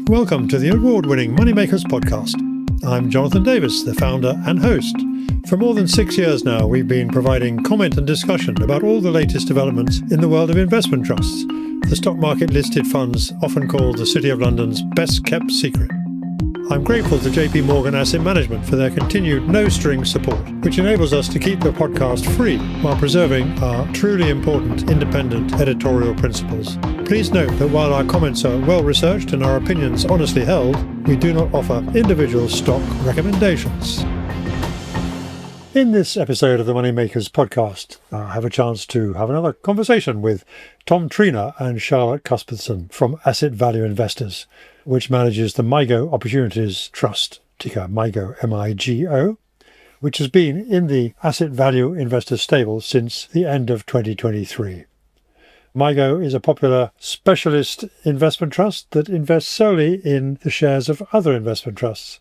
Welcome to the award-winning Moneymakers podcast. I'm Jonathan Davis, the founder and host. For more than 6 years now, we've been providing comment and discussion about all the latest developments in the world of investment trusts, the stock market listed funds often called the City of London's best-kept secret. I'm grateful to JP Morgan Asset Management for their continued no-strings support, which enables us to keep the podcast free while preserving our truly important independent editorial principles. Please note that while our comments are well-researched and our opinions honestly held, we do not offer individual stock recommendations. In this episode of the Moneymakers podcast, I have a chance to have another conversation with Tom Treanor and Charlotte Cuthbertson from Asset Value Investors, which manages the MIGO Opportunities Trust, ticker MIGO, M-I-G-O, which has been in the Asset Value Investors stable since the end of 2023. MIGO is a popular specialist investment trust that invests solely in the shares of other investment trusts.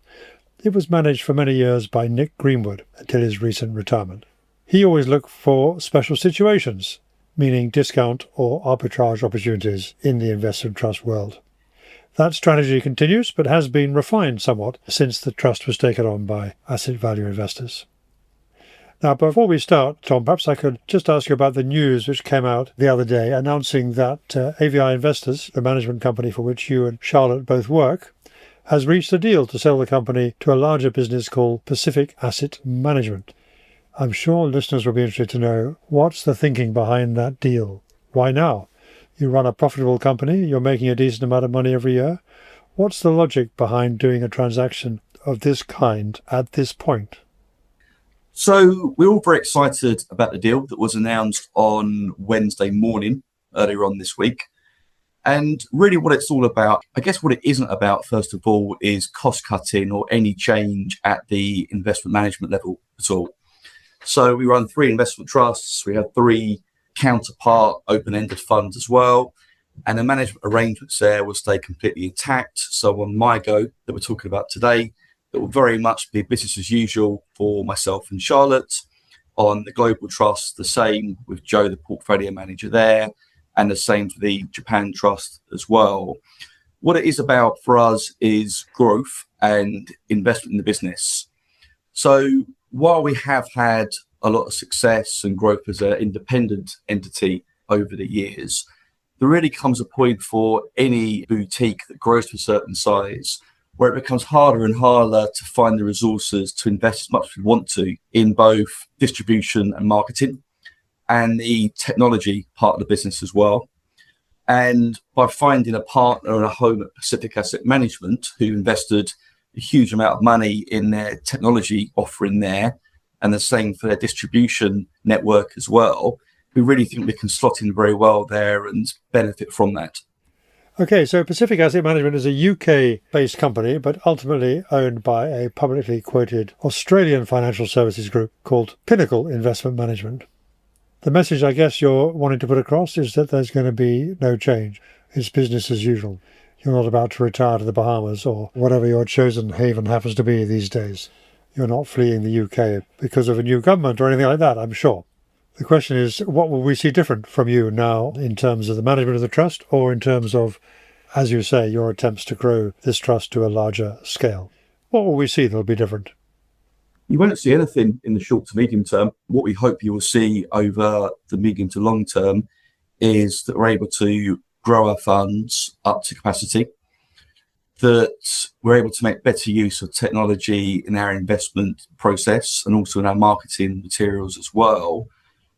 It was managed for many years by Nick Greenwood until his recent retirement. He always looked for special situations, meaning discount or arbitrage opportunities in the investment trust world. That strategy continues, but has been refined somewhat since the trust was taken on by Asset Value Investors. Now, before we start, Tom, perhaps I could just ask you about the news which came out the other day announcing that AVI Investors, the management company for which you and Charlotte both work, has reached a deal to sell the company to a larger business called Pacific Asset Management. I'm sure listeners will be interested to know what's the thinking behind that deal. Why now? You run a profitable company, you're making a decent amount of money every year. What's the logic behind doing a transaction of this kind at this point? So we're all very excited about the deal that was announced on Wednesday morning, earlier on this week. And really what it's all about, I guess what it isn't about, first of all, is cost cutting or any change at the investment management level at all. So we run 3 investment trusts, we have 3 counterpart open-ended funds as well. And the management arrangements there will stay completely intact. So on MIGO that we're talking about today, it will very much be business as usual for myself and Charlotte. On the Global Trust, the same with Joe, the portfolio manager there, and the same for the Japan Trust as well. What it is about for us is growth and investment in the business. So while we have had a lot of success and growth as an independent entity over the years, there really comes a point for any boutique that grows to a certain size where it becomes harder and harder to find the resources to invest as much as we want to in both distribution and marketing and the technology part of the business as well. And by finding a partner and a home at Pacific Asset Management who invested a huge amount of money in their technology offering there, and the same for their distribution network as well, we really think we can slot in very well there and benefit from that. Okay, so Pacific Asset Management is a UK-based company, but ultimately owned by a publicly quoted Australian financial services group called Pinnacle Investment Management. The message I guess you're wanting to put across is that there's going to be no change. It's business as usual. You're not about to retire to the Bahamas or whatever your chosen haven happens to be these days. You're not fleeing the UK because of a new government or anything like that, I'm sure. The question is, what will we see different from you now in terms of the management of the trust or in terms of, as you say, your attempts to grow this trust to a larger scale? What will we see that will be different? You won't see anything in the short to medium term. What we hope you will see over the medium to long term is that we're able to grow our funds up to capacity, that we're able to make better use of technology in our investment process and also in our marketing materials as well.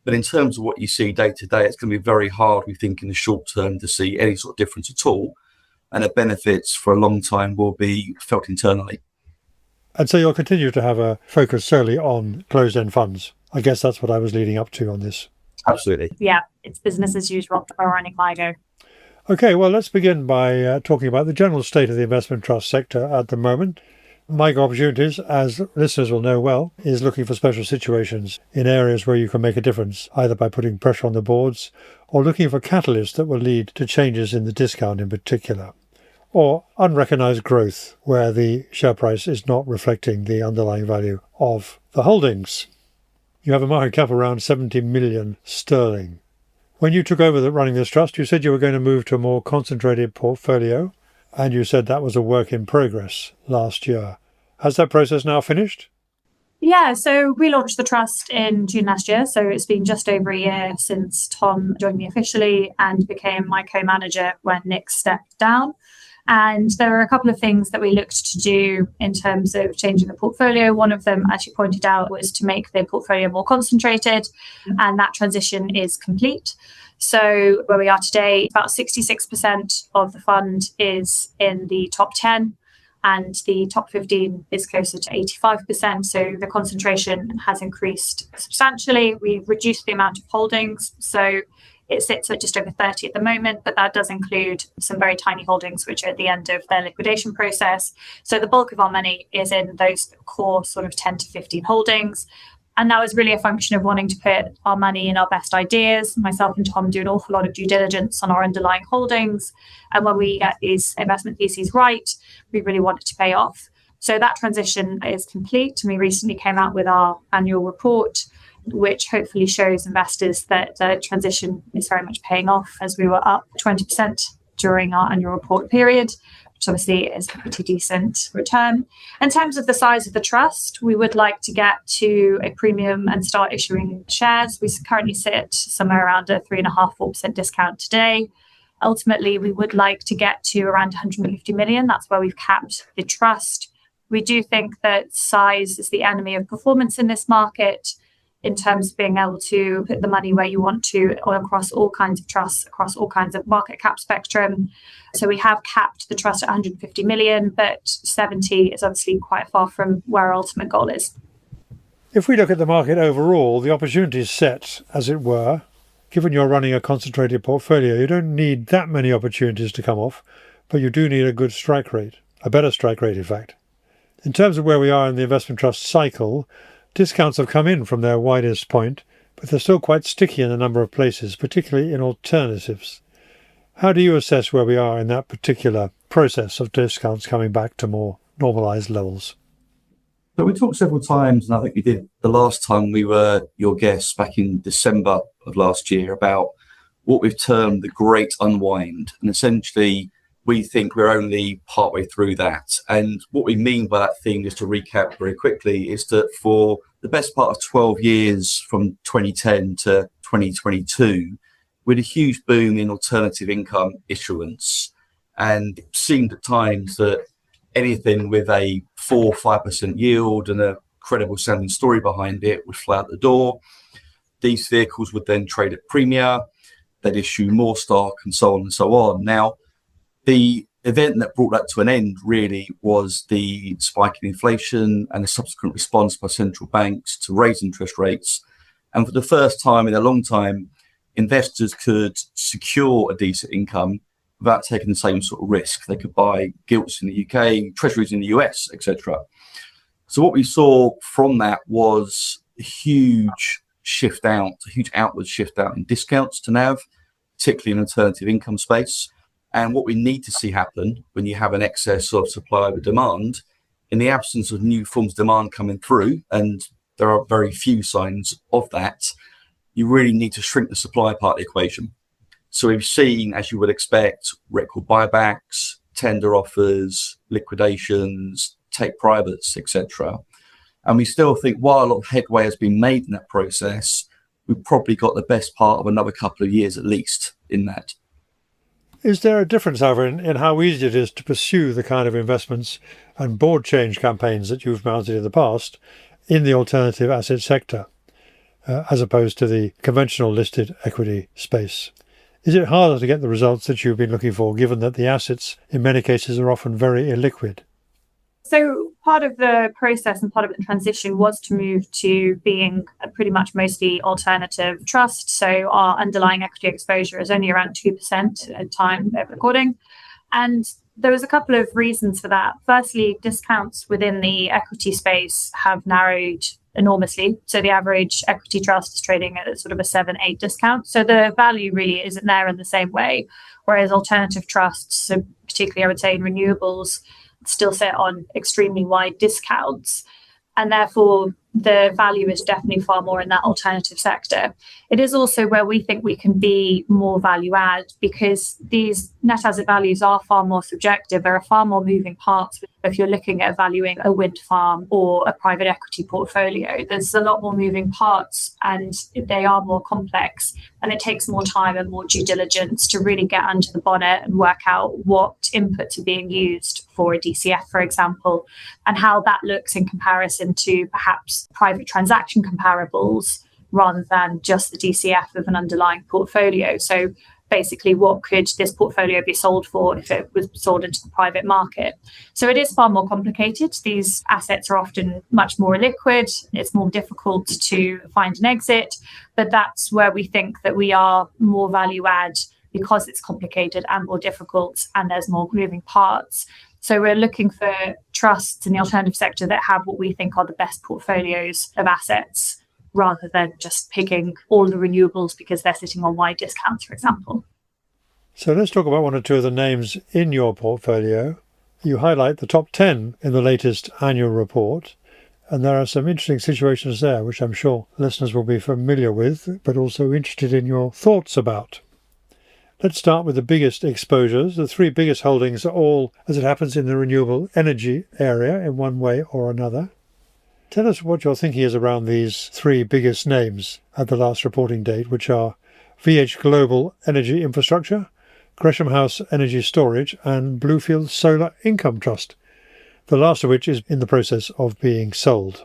But in terms of what you see day to day, it's going to be very hard, we think, in the short term to see any sort of difference at all. And the benefits for a long time will be felt internally. And so you'll continue to have a focus solely on closed-end funds. I guess that's what I was leading up to on this. Absolutely. Yeah, it's business as usual for running MIGO. Okay, well, let's begin by talking about the general state of the investment trust sector at the moment. MIGO Opportunities, as listeners will know well, is looking for special situations in areas where you can make a difference, either by putting pressure on the boards or looking for catalysts that will lead to changes in the discount in particular, or unrecognised growth where the share price is not reflecting the underlying value of the holdings. You have a market cap around 70 million sterling. When you took over running this trust, you said you were going to move to a more concentrated portfolio. and you said that was a work in progress last year. Has that process now finished? Yeah, so we launched the trust in June last year. So it's been just over a year since Tom joined me officially and became my co-manager when Nick stepped down. And there are a couple of things that we looked to do in terms of changing the portfolio. One of them, as you pointed out, was to make the portfolio more concentrated, and that transition is complete. So where we are today, about 66% of the fund is in the top 10, and the top 15 is closer to 85%. So the concentration has increased substantially. We've reduced the amount of holdings. So it sits at just over 30 at the moment, but that does include some very tiny holdings, which are at the end of their liquidation process. So the bulk of our money is in those core sort of 10 to 15 holdings. And that was really a function of wanting to put our money in our best ideas. Myself and Tom do an awful lot of due diligence on our underlying holdings. And when we get these investment theses right, we really want it to pay off. So that transition is complete. And we recently came out with our annual report, which hopefully shows investors that the transition is very much paying off, as we were up 20% during our annual report period, which obviously is a pretty decent return. In terms of the size of the trust, we would like to get to a premium and start issuing shares. We currently sit somewhere around a 3.5-4% discount today. Ultimately, we would like to get to around 150 million. That's where we've capped the trust. We do think that size is the enemy of performance in this market, in terms of being able to put the money where you want to across all kinds of trusts, across all kinds of market cap spectrum. So we have capped the trust at 150 million, but 70 is obviously quite far from where our ultimate goal is. If we look at the market overall, the opportunities set, as it were, given you're running a concentrated portfolio, you don't need that many opportunities to come off, but you do need a good strike rate, a better strike rate, in fact. In terms of where we are in the investment trust cycle, discounts have come in from their widest point, but they're still quite sticky in a number of places, particularly in alternatives. How do you assess where we are in that particular process of discounts coming back to more normalised levels? So we talked several times, and I think we did the last time we were your guests back in December of last year, about what we've termed the great unwind. And essentially, we think we're only partway through that. And what we mean by that thing, just to recap very quickly, is that for the best part of 12 years, from 2010 to 2022, we had a huge boom in alternative income issuance. And it seemed at times that anything with a 4 or 5% yield and a credible sounding story behind it would fly out the door. These vehicles would then trade at premium, they'd issue more stock, and so on and so on. Now, the event that brought that to an end really was the spike in inflation and the subsequent response by central banks to raise interest rates. And for the first time in a long time, investors could secure a decent income without taking the same sort of risk. They could buy gilts in the UK, treasuries in the US, etc. So what we saw from that was a huge shift out, a huge outward shift out in discounts to NAV, particularly in alternative income space. And what we need to see happen when you have an excess of supply over demand, in the absence of new forms of demand coming through, and there are very few signs of that, you really need to shrink the supply part of the equation. So we've seen, as you would expect, record buybacks, tender offers, liquidations, take privates, etc. And we still think while a lot of headway has been made in that process, we've probably got the best part of another couple of years at least in that. Is there a difference, however, in how easy it is to pursue the kind of investments and board change campaigns that you've mounted in the past in the alternative asset sector, as opposed to the conventional listed equity space? Is it harder to get the results that you've been looking for, given that the assets, in many cases, are often very illiquid? So part of the process and part of the transition was to move to being a pretty much mostly alternative trust. So our underlying equity exposure is only around 2% at the time of recording. And there was a couple of reasons for that. Firstly, discounts within the equity space have narrowed enormously. So the average equity trust is trading at sort of a 7-8 discount. So the value really isn't there in the same way. Whereas alternative trusts, so particularly I would say in renewables, still sit on extremely wide discounts. And therefore, the value is definitely far more in that alternative sector. It is also where we think we can be more value add, because these net asset values are far more subjective. There are far more moving parts. If you're looking at valuing a wind farm or a private equity portfolio, there's a lot more moving parts and they are more complex, and it takes more time and more due diligence to really get under the bonnet and work out what inputs are being used for a DCF, for example, and how that looks in comparison to perhaps private transaction comparables rather than just the DCF of an underlying portfolio. So basically, what could this portfolio be sold for if it was sold into the private market? So it is far more complicated. These assets are often much more illiquid. It's more difficult to find an exit, but that's where we think that we are more value add, because it's complicated and more difficult and there's more moving parts. So we're looking for trusts in the alternative sector that have what we think are the best portfolios of assets, rather than just picking all the renewables because they're sitting on wide discounts, for example. So let's talk about one or two of the names in your portfolio. You highlight the top 10 in the latest annual report, and there are some interesting situations there, which I'm sure listeners will be familiar with, but also interested in your thoughts about. Let's start with the biggest exposures. The three biggest holdings are all, as it happens, in the renewable energy area in one way or another. Tell us what your thinking is around these three biggest names at the last reporting date, which are VH Global Energy Infrastructure, Gresham House Energy Storage, and Bluefield Solar Income Trust, the last of which is in the process of being sold.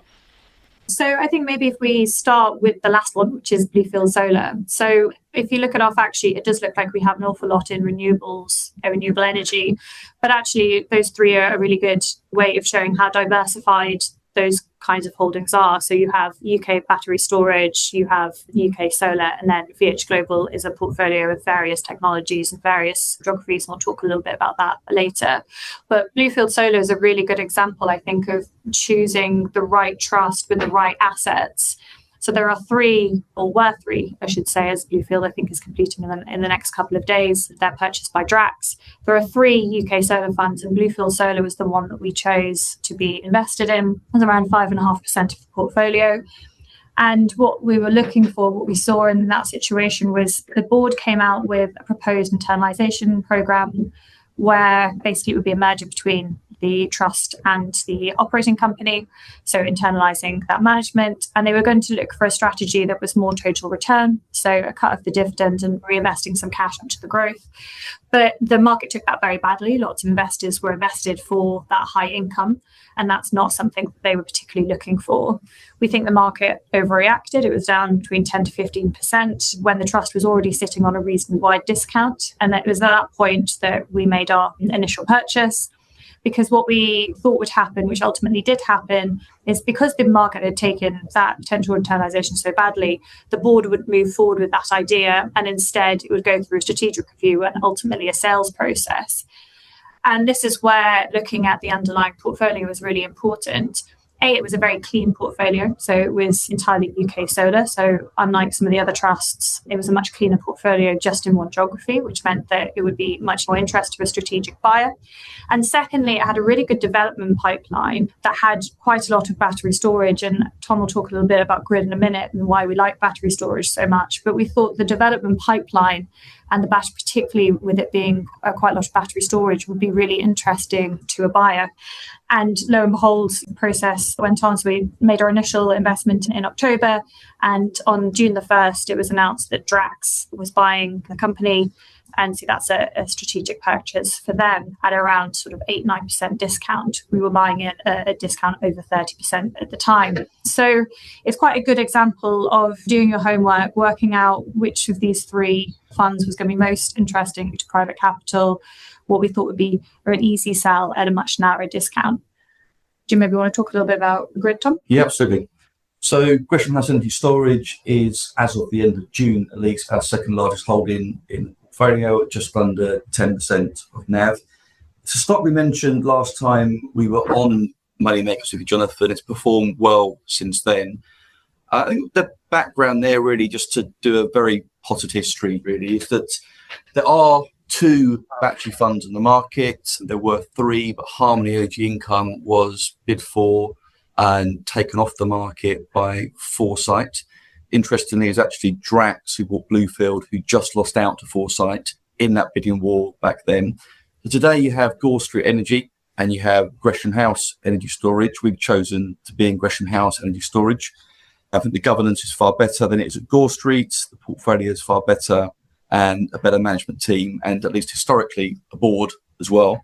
So I think maybe if we start with the last one, which is Bluefield Solar. So if you look at our fact sheet, it does look like we have an awful lot in renewables, renewable energy. But actually, those three are a really good way of showing how diversified those kinds of holdings are. So you have UK battery storage, you have UK solar, and then VH Global is a portfolio of various technologies and various geographies. And I'll talk a little bit about that later. But Bluefield Solar is a really good example, I think, of choosing the right trust with the right assets. So there are three, or were three, I should say, as Bluefield, I think, is completing in the next couple of days. They're purchased by Drax. There are three UK solar funds, and Bluefield Solar was the one that we chose to be invested in. It was around 5.5% of the portfolio. And what we were looking for, what we saw in that situation, was the board came out with a proposed internalisation programme where basically it would be a merger between the trust and the operating company, so internalising that management. And they were going to look for a strategy that was more total return, so a cut of the dividend and reinvesting some cash into the growth. But the market took that very badly. Lots of investors were invested for that high income, and that's not something that they were particularly looking for. We think the market overreacted. It was down between 10 to 15% when the trust was already sitting on a reasonably wide discount. And it was at that point that we made our initial purchase. Because what we thought would happen, which ultimately did happen, is because the market had taken that potential internalisation so badly, the board would move forward with that idea, and instead it would go through a strategic review and ultimately a sales process. And this is where looking at the underlying portfolio was really important. It was a very clean portfolio, so it was entirely UK solar. So unlike some of the other trusts, it was a much cleaner portfolio just in one geography, which meant that it would be much more interest to a strategic buyer. And secondly, it had a really good development pipeline that had quite a lot of battery storage. And Tom will talk a little bit about grid in a minute and why we like battery storage so much. But we thought the development pipeline and the battery, particularly with it being quite a lot of battery storage, would be really interesting to a buyer. And lo and behold, the process went on. So we made our initial investment in October. And on June the 1st, it was announced that Drax was buying the company. And so that's a strategic purchase for them at around sort of 8-9% discount. We were buying it at a discount over 30% at the time. So it's quite a good example of doing your homework, working out which of these three funds was going to be most interesting to private capital, what we thought would be an easy sell at a much narrower discount. Do you maybe want to talk a little bit about grid, Tom? Yeah, absolutely. So Gresham House Energy Storage is, as of the end of June at least, our second largest holding in the portfolio at just under 10% of NAV. It's a stock we mentioned last time we were on Moneymakers with Jonathan. It's performed well since then. I think the background there, really, just to do a very potted history, really, is that there are two battery funds in the market. There were three, but Harmony Energy Income was bid for and taken off the market by Foresight. Interestingly, it's actually Drax who bought Bluefield, who just lost out to Foresight in that bidding war back then. So today you have Gore Street Energy and you have Gresham House Energy Storage. We've chosen to be in Gresham House Energy Storage. I think the governance is far better than it is at Gore Street. The portfolio is far better and a better management team, and at least historically a board as well.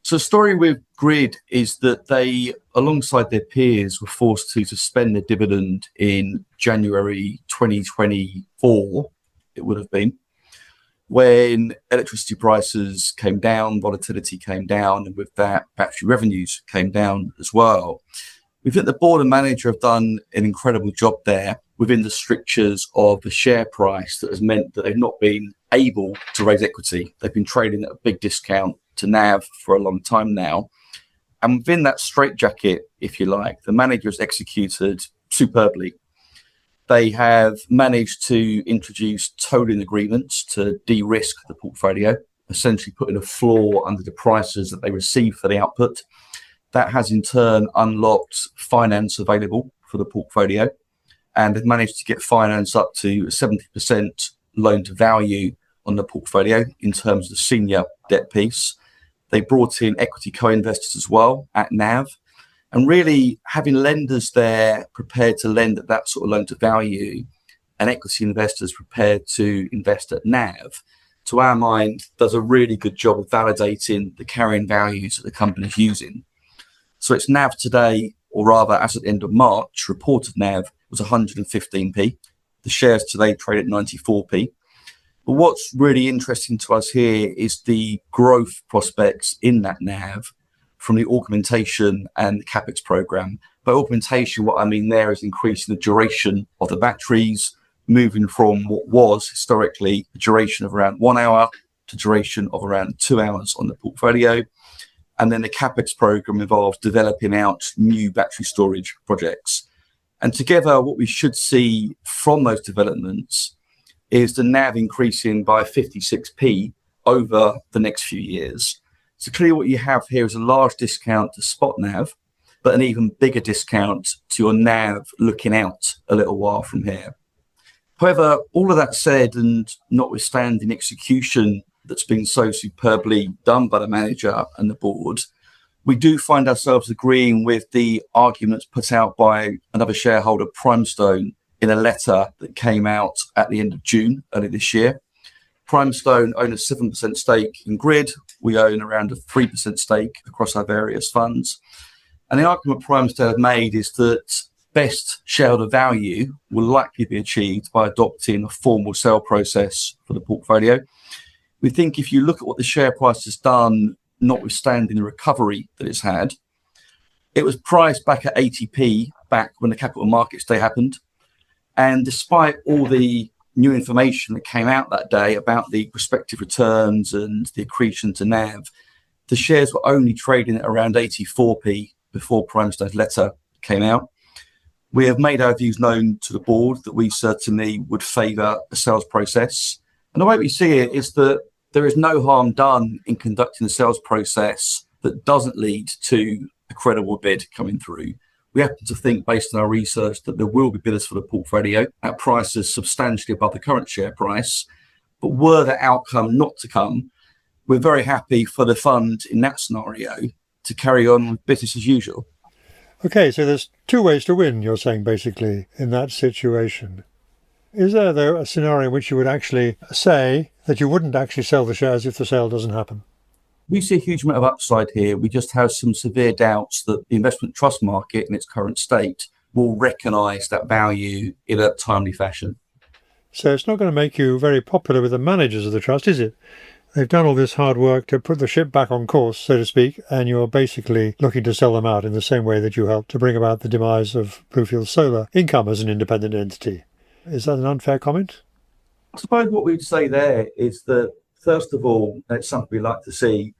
So the story with Grid is that they, alongside their peers, were forced to suspend their dividend in January 2024, it would have been, when electricity prices came down, volatility came down, and with that, battery revenues came down as well. We think the board and manager have done an incredible job there within the strictures of the share price that has meant that they've not been able to raise equity. They've been trading at a big discount to NAV for a long time now. And within that straitjacket, if you like, the manager has executed superbly. They have managed to introduce tolling agreements to de-risk the portfolio, essentially putting a floor under the prices that they receive for the output. That has in turn unlocked finance available for the portfolio, and they've managed to get finance up to 70% loan to value on the portfolio in terms of the senior debt piece. They brought in equity co-investors as well at NAV, and really having lenders there prepared to lend at that sort of loan to value and equity investors prepared to invest at NAV, to our mind, does a really good job of validating the carrying values that the company is using. So its NAV today, or rather as at the end of March, reported NAV was 115p. The shares today trade at 94p. But what's really interesting to us here is the growth prospects in that NAV from the augmentation and the CapEx program. By augmentation, what I mean there is increasing the duration of the batteries, moving from what was historically a duration of around 1 hour to duration of around 2 hours on the portfolio. And then the CapEx program involves developing out new battery storage projects. And together, what we should see from those developments is the NAV increasing by 56p over the next few years. So clearly what you have here is a large discount to spot NAV, but an even bigger discount to your NAV looking out a little while from here. However, all of that said, and notwithstanding execution that's been so superbly done by the manager and the board, we do find ourselves agreeing with the arguments put out by another shareholder, Primestone, in a letter that came out at the end of June early this year. Primestone own a 7% stake in Grid. We own around a 3% stake across our various funds. And the argument Primestone have made is that best shareholder value will likely be achieved by adopting a formal sale process for the portfolio. We think if you look at what the share price has done, notwithstanding the recovery that it's had, it was priced back at 80p back when the Capital Markets Day happened. And despite all the new information that came out that day about the prospective returns and the accretion to NAV, the shares were only trading at around 84p before Primestone's letter came out. We have made our views known to the board that we certainly would favour a sales process. And the way we see it is that there is no harm done in conducting a sales process that doesn't lead to a credible bid coming through. We happen to think, based on our research, that there will be bidders for the portfolio at prices substantially above the current share price. But were the outcome not to come, we're very happy for the fund in that scenario to carry on with business as usual. Okay, so there's two ways to win, you're saying, basically, in that situation. Is there, though, a scenario in which you would actually say that you wouldn't actually sell the shares if the sale doesn't happen? We see a huge amount of upside here. We just have some severe doubts that the investment trust market in its current state will recognise that value in a timely fashion. So it's not going to make you very popular with the managers of the trust, is it? They've done all this hard work to put the ship back on course, so to speak, and you're basically looking to sell them out in the same way that you helped to bring about the demise of Bluefield Solar Income as an independent entity. Is that an unfair comment? I suppose what we'd say there is that, first of all, and it's something we like to see,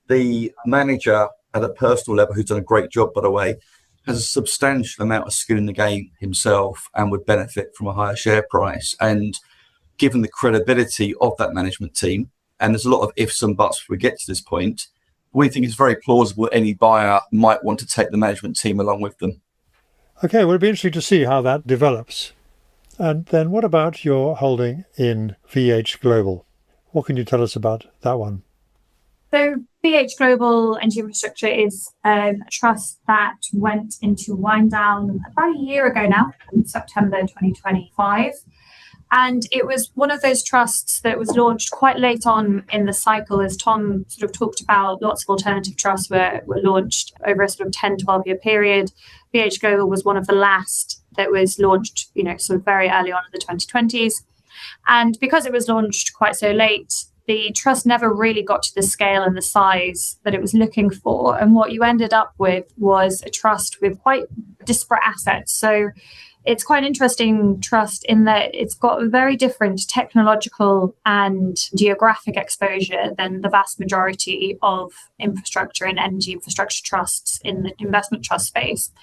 the manager at a personal level, who's done a great job, by the way, has a substantial amount of skin in the game himself and would benefit from a higher share price. And given the credibility of that management team, and there's a lot of ifs and buts before we get to this point, we think it's very plausible any buyer might want to take the management team along with them. Okay, well, it'll be interesting to see how that develops. And then what about your holding in VH Global? What can you tell us about that one? So VH Global Energy Infrastructure is a trust that went into wind down about a year ago now, in September 2025. And it was one of those trusts that was launched quite late on in the cycle. As Tom sort of talked about, lots of alternative trusts were launched over a sort of 10, 12-year period. VH Global was one of the last that was launched, sort of very early on in the 2020s. And because it was launched quite so late, the trust never really got to the scale and the size that it was looking for. And what you ended up with was a trust with quite disparate assets. So it's quite an interesting trust in that it's got a very different technological and geographic exposure than the vast majority of infrastructure and energy infrastructure trusts in the investment trust space.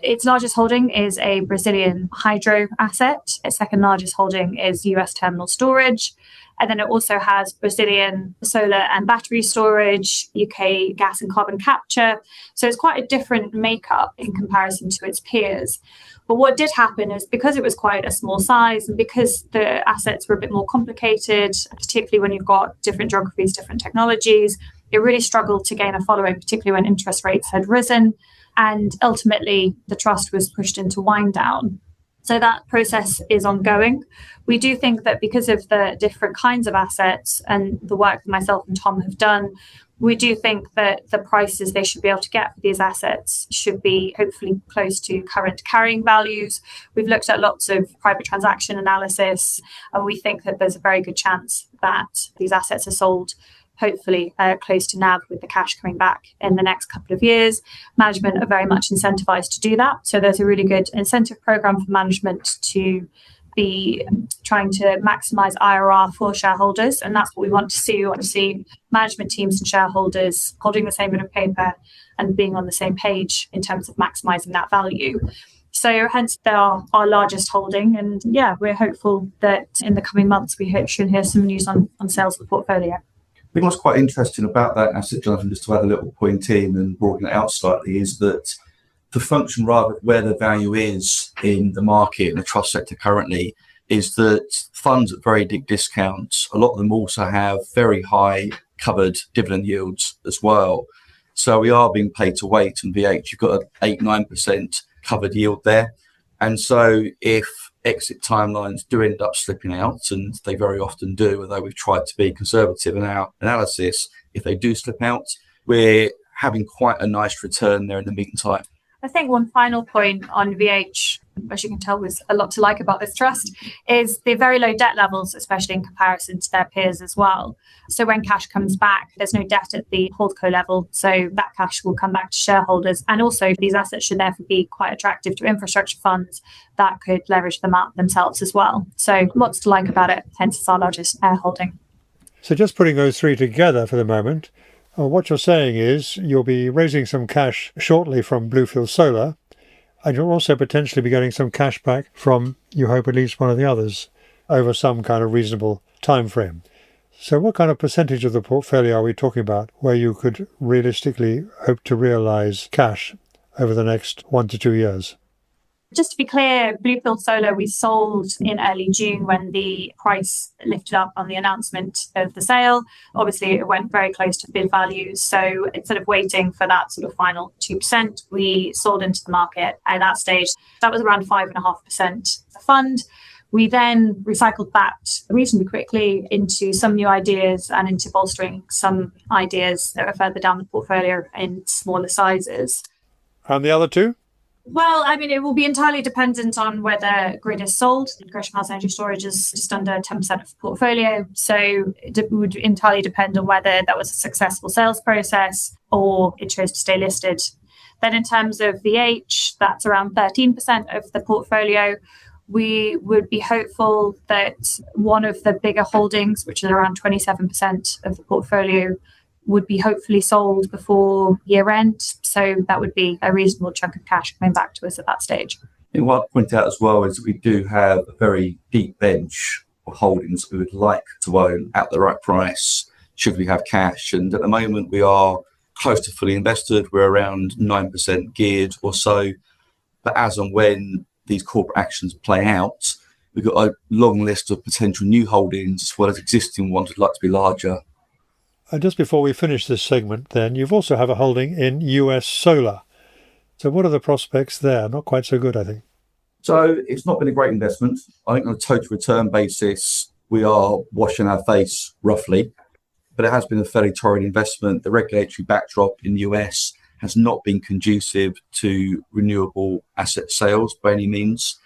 Its largest holding is a Brazilian hydro asset. Its second largest holding is US terminal storage. And then it also has Brazilian solar and battery storage, UK gas and carbon capture. So it's quite a different makeup in comparison to its peers. But what did happen is because it was quite a small size and because the assets were a bit more complicated, particularly when you've got different geographies, different technologies, it really struggled to gain a following, particularly when interest rates had risen. And ultimately, the trust was pushed into wind down. So that process is ongoing. We do think that because of the different kinds of assets and the work that myself and Tom have done, we do think that the prices they should be able to get for these assets should be hopefully close to current carrying values. We've looked at lots of private transaction analysis, and we think that there's a very good chance that these assets are sold hopefully close to NAV with the cash coming back in the next couple of years. Management are very much incentivized to do that. So there's a really good incentive program for management to be trying to maximize IRR for shareholders. And that's what we want to see. We want to see management teams and shareholders holding the same bit of paper and being on the same page in terms of maximizing that value. So hence they are our largest holding. And yeah, we're hopeful that in the coming months, we should hear some news on sales of the portfolio. I think what's quite interesting about that asset, Jonathan, just to add a little point in and broaden it out slightly, is that the function rather where the value is in the market, in the trust sector currently, is that funds at very big discounts, a lot of them also have very high covered dividend yields as well. So we are being paid to wait, and VH, you've got an 8-9% covered yield there. And so if exit timelines do end up slipping out, and they very often do, although we've tried to be conservative in our analysis, if they do slip out, we're having quite a nice return there in the meantime. I think one final point on VH, as you can tell, was a lot to like about this trust, is the very low debt levels, especially in comparison to their peers as well. So when cash comes back, there's no debt at the holdco level. So that cash will come back to shareholders. And also these assets should therefore be quite attractive to infrastructure funds that could leverage them out themselves as well. So lots to like about it, hence it's our largest holding. So just putting those three together for the moment, what you're saying is you'll be raising some cash shortly from Bluefield Solar, and you'll also potentially be getting some cash back from, you hope, at least one of the others over some kind of reasonable time frame. So what kind of percentage of the portfolio are we talking about where you could realistically hope to realise cash over the next 1 to 2 years? Just to be clear, Bluefield Solar we sold in early June when the price lifted up on the announcement of the sale. Obviously, it went very close to bid values. So instead of waiting for that sort of final 2%, we sold into the market at that stage. That was around 5.5% of the fund. We then recycled that reasonably quickly into some new ideas and into bolstering some ideas that were further down the portfolio in smaller sizes. And the other two? Well, I mean, it will be entirely dependent on whether Grid is sold. Gresham House Energy Storage is just under 10% of the portfolio. So it would entirely depend on whether that was a successful sales process or it chose to stay listed. Then in terms of VH, that's around 13% of the portfolio. We would be hopeful that one of the bigger holdings, which is around 27% of the portfolio, would be hopefully sold before year end. So that would be a reasonable chunk of cash coming back to us at that stage. And what I'd point out as well is that we do have a very deep bench of holdings we would like to own at the right price should we have cash. And at the moment we are close to fully invested. We're around 9% geared or so. But as and when these corporate actions play out, we've got a long list of potential new holdings as well as existing ones who'd like to be larger. And just before we finish this segment, then, you've also have a holding in US solar. So what are the prospects there? Not quite so good, I think. So it's not been a great investment. I think on a total return basis, we are washing our face roughly, but it has been a fairly torrid investment. The regulatory backdrop in the US has not been conducive to renewable asset sales by any means.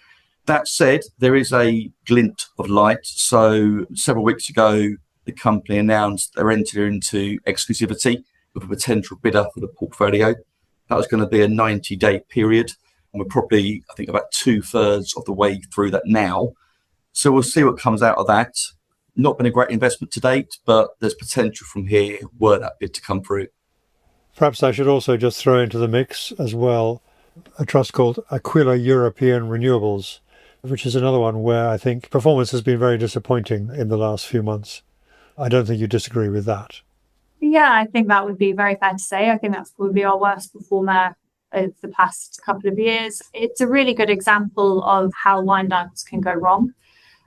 That said, there is a glint of light. So several weeks ago, the company announced they're entering into exclusivity with a potential bidder for the portfolio. That was going to be a 90-day period. And we're probably, I think, about 2/3 of the way through that now. So we'll see what comes out of that. Not been a great investment to date, but there's potential from here were that bid to come through. Perhaps I should also just throw into the mix as well a trust called Aquila European Renewables, which is another one where I think performance has been very disappointing in the last few months. I don't think you disagree with that. Yeah, I think that would be very fair to say. I think that's probably our worst performer over the past couple of years. It's a really good example of how wind downs can go wrong.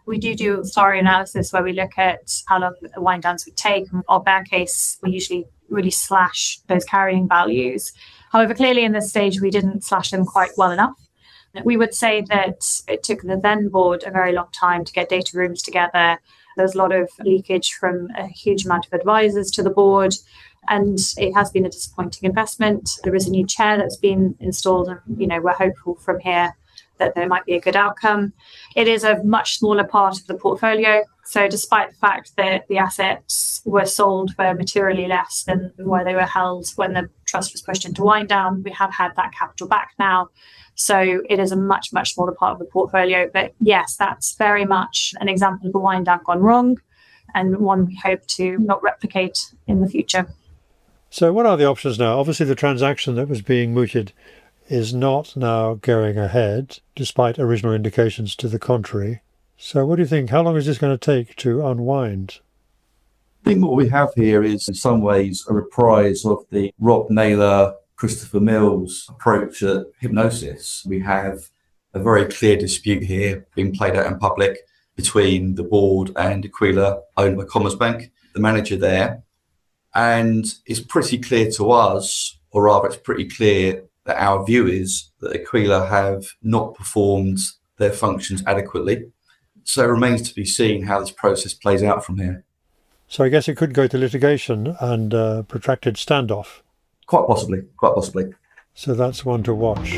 We do a thorough analysis where we look at how long the wind downs would take. Our bear case, we usually really slash those carrying values. However, clearly in this stage, we didn't slash them quite well enough. We would say that it took the then board a very long time to get data rooms together. There's a lot of leakage from a huge amount of advisors to the board, and it has been a disappointing investment. There is a new chair that's been installed, and we're hopeful from here that there might be a good outcome. It is a much smaller part of the portfolio. So despite the fact that the assets were sold for materially less than where they were held when the trust was pushed into wind down, we have had that capital back now. So it is a much, much smaller part of the portfolio. But yes, that's very much an example of a wind down gone wrong, and one we hope to not replicate in the future. So what are the options now? Obviously, the transaction that was being mooted is not now going ahead, despite original indications to the contrary. So what do you think? How long is this going to take to unwind? I think what we have here is in some ways a reprise of the Rob Naylor, Christopher Mills approach at hypnosis. We have a very clear dispute here being played out in public between the board and Aquila, owned by Commerzbank, the manager there. And it's pretty clear to us, or rather it's pretty clear that our view is that Aquila have not performed their functions adequately. So it remains to be seen how this process plays out from here. So I guess it could go to litigation and protracted standoff. Quite possibly. So that's one to watch.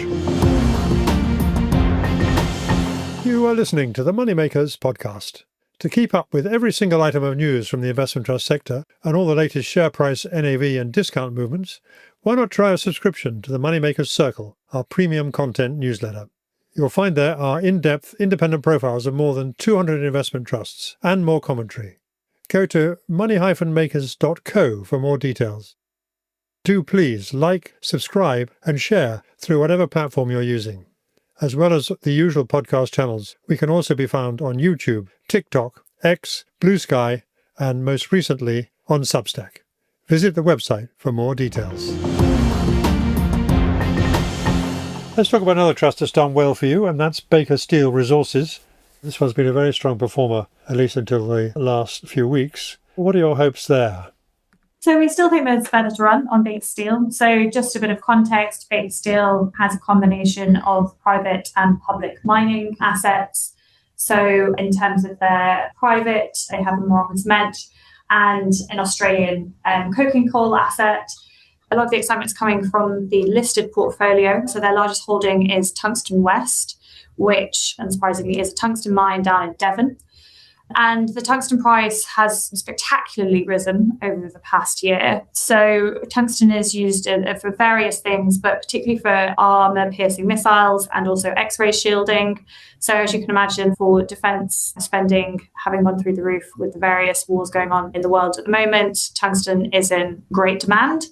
You are listening to the Moneymakers podcast. To keep up with every single item of news from the investment trust sector and all the latest share price, NAV and discount movements, why not try a subscription to the Moneymakers Circle, our premium content newsletter? You'll find there our in-depth independent profiles of more than 200 investment trusts and more commentary. Go to money-makers.co for more details. Do please like, subscribe and share through whatever platform you're using. As well as the usual podcast channels, we can also be found on YouTube, TikTok, X, Blue Sky, and most recently on Substack. Visit the website for more details. Let's talk about another trust that's done well for you, and that's Baker Steel Resources. This one's been a very strong performer, at least until the last few weeks. What are your hopes there? So we still think there's better to run on Baker Steel. So just a bit of context, Baker Steel has a combination of private and public mining assets. So in terms of their private, they have a Moroccan cement and an Australian coking coal asset. A lot of the excitement is coming from the listed portfolio. So their largest holding is Tungsten West, which, unsurprisingly, is a tungsten mine down in Devon. And the tungsten price has spectacularly risen over the past year. So tungsten is used for various things, but particularly for armor-piercing missiles and also X-ray shielding. So as you can imagine, for defence spending having gone through the roof with the various wars going on in the world at the moment, tungsten is in great demand.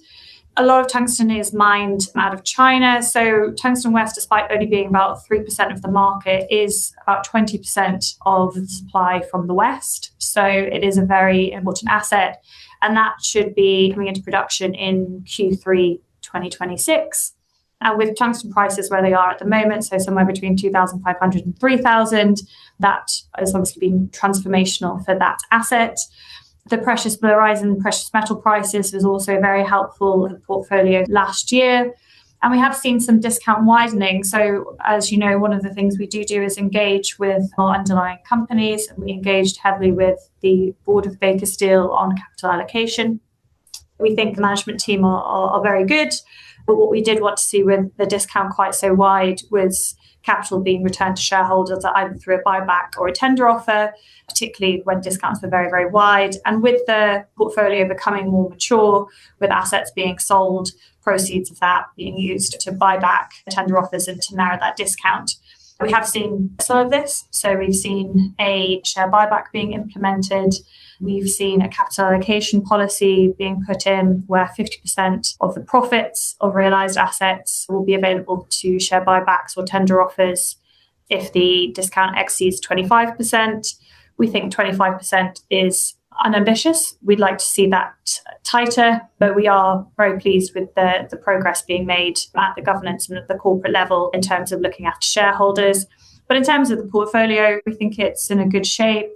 A lot of tungsten is mined out of China. So Tungsten West, despite only being about 3% of the market, is about 20% of the supply from the West. So it is a very important asset. and that should be coming into production in Q3 2026. And with tungsten prices where they are at the moment, so somewhere between 2,500 and 3,000, that has obviously been transformational for that asset. The rise in precious metal prices was also very helpful for the portfolio last year. And we have seen some discount widening. So as you know, one of the things we do is engage with our underlying companies. And we engaged heavily with the board of Baker Steel on capital allocation. We think the management team are very good. But what we did want to see with the discount quite so wide was capital being returned to shareholders either through a buyback or a tender offer, particularly when discounts were very, very wide. And with the portfolio becoming more mature, with assets being sold, proceeds of that being used to buy back tender offers and to narrow that discount. We have seen some of this. So we've seen a share buyback being implemented. We've seen a capital allocation policy being put in where 50% of the profits of realised assets will be available to share buybacks or tender offers if the discount exceeds 25%. We think 25% is unambitious. We'd like to see that tighter, but we are very pleased with the progress being made at the governance and at the corporate level in terms of looking after shareholders. But in terms of the portfolio, we think it's in a good shape.